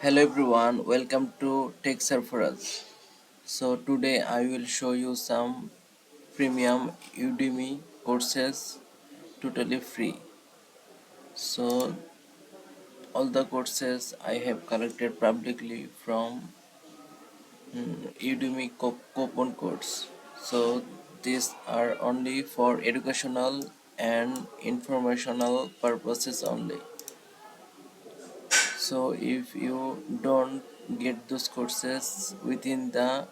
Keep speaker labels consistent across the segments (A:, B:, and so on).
A: Hello everyone, welcome to Tech Surfers. So today I will show you some premium Udemy courses totally free. So all the courses I have collected publicly from Udemy coupon codes. So these are only for educational and informational purposes only. So if you don't get those courses within the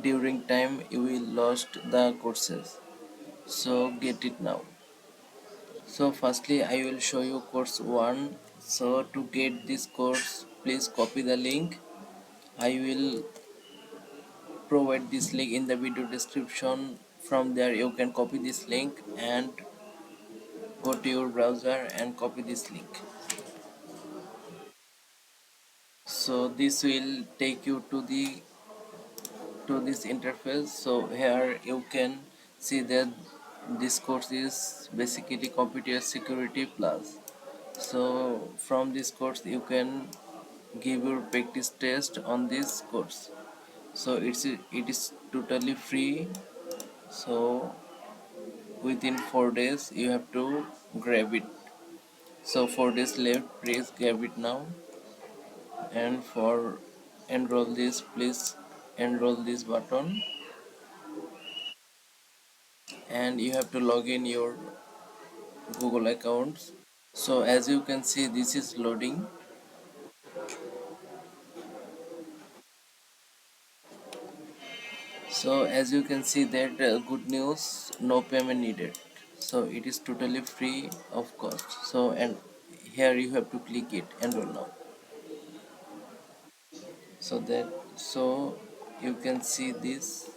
A: during time you will lost the courses, so get it now. So firstly I will show you course 1. So to get this course please copy the link. I will provide this link in the video description. From there you can copy this link and go to your browser and copy this link. So this will take you to this interface. So here you can see that this course is basically CompTIA Security Plus. So from this course you can give your practice test on this course. So it is totally free. So within 4 days you have to grab it. So 4 days left, please grab it now. And for enroll this, please enroll this button, and you have to log in your Google accounts. So as you can see this is loading. So as you can see that good news, no payment needed. So it is totally free of cost. So and here you have to click it, enroll now. So you can see this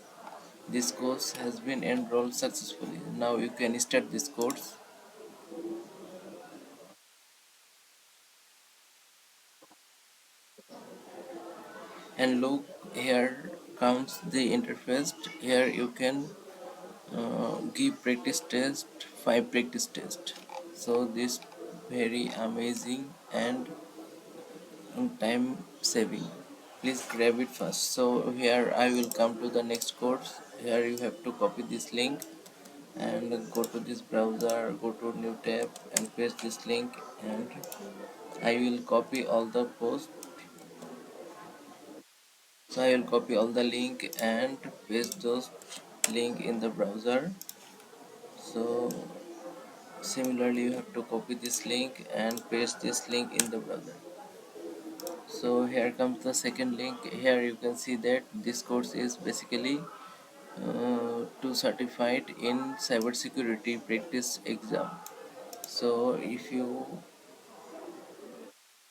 A: course has been enrolled successfully. Now you can start this course. And look, here comes the interface. Here you can give practice test, 5 practice test. So this very amazing and time saving. Please grab it first. So here I will come to the next course. Here you have to copy this link and go to this browser, go to new tab and paste this link, and I will copy all the posts. So I will copy all the link and paste those link in the browser. So similarly you have to copy this link and paste this link in the browser. So here comes the second link. Here you can see that this course is basically to certified in cybersecurity practice exam. So if you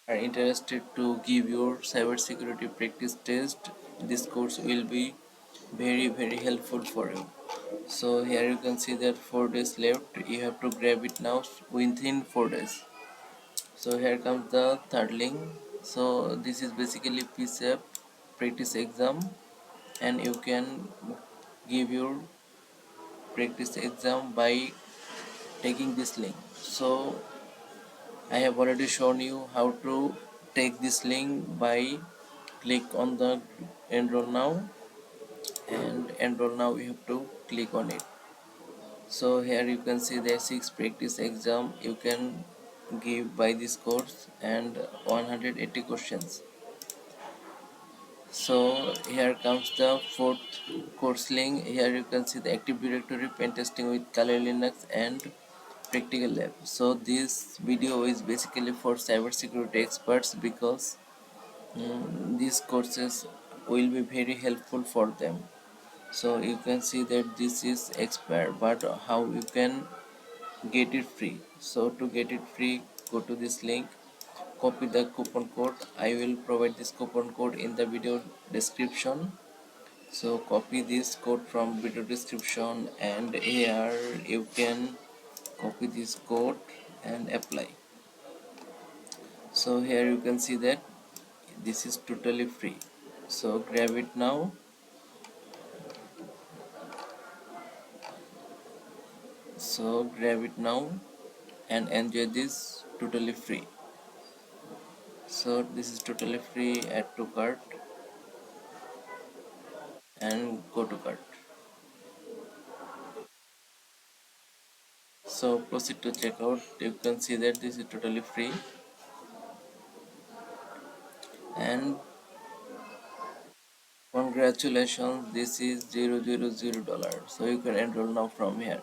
A: are interested to give your cybersecurity practice test, this course will be very helpful for you. So here you can see that 4 days left. You have to grab it now within 4 days. So here comes the third link. So this is basically PSAP practice exam, and you can give your practice exam by taking this link. So I have already shown you how to take this link by click on the enroll now, and enroll now you have to click on it. So here you can see the 6 practice exam you can give by this course and 180 questions. So here comes the fourth course link. Here you can see the Active Directory pen testing with Kali Linux and practical lab. So this video is basically for cybersecurity experts because these courses will be very helpful for them. So you can see that this is expired, but how you can get it free. So to get it free, go to this link, copy the coupon code. I will provide this coupon code in the video description. So copy this code from video description, and here you can copy this code and apply. So here you can see that this is totally free. So grab it now. So grab it now and enjoy this totally free. So this is totally free. Add to cart and go to cart. So proceed to checkout. You can see that this is totally free, and congratulations, this is $000. So you can enroll now from here.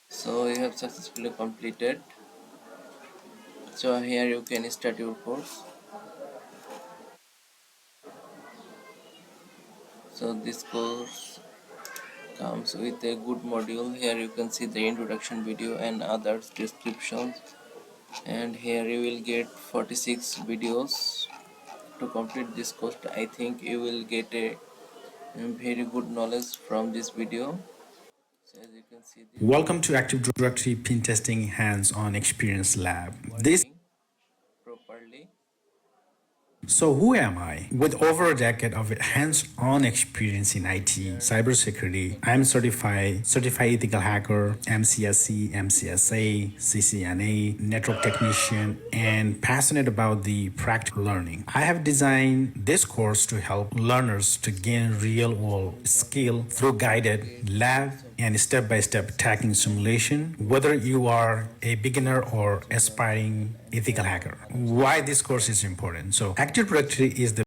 A: So you have successfully completed. So here you can start your course. So this course comes with a good module. Here you can see the introduction video and others descriptions, and here you will get 46 videos. To complete this course, I think you will get a very good knowledge from this video. So as you can see, this
B: Welcome to Active Directory Pen Testing Hands-on Experience Lab. This
A: working properly.
B: So who am I? With over a decade of hands-on experience in IT, cybersecurity, I'm certified ethical hacker, MCSC, MCSA, CCNA, network technician, and passionate about the practical learning. I have designed this course to help learners to gain real-world skill through guided lab and step-by-step tracking simulation, whether you are a beginner or aspiring ethical hacker. Why this course is important? So Active Directory is the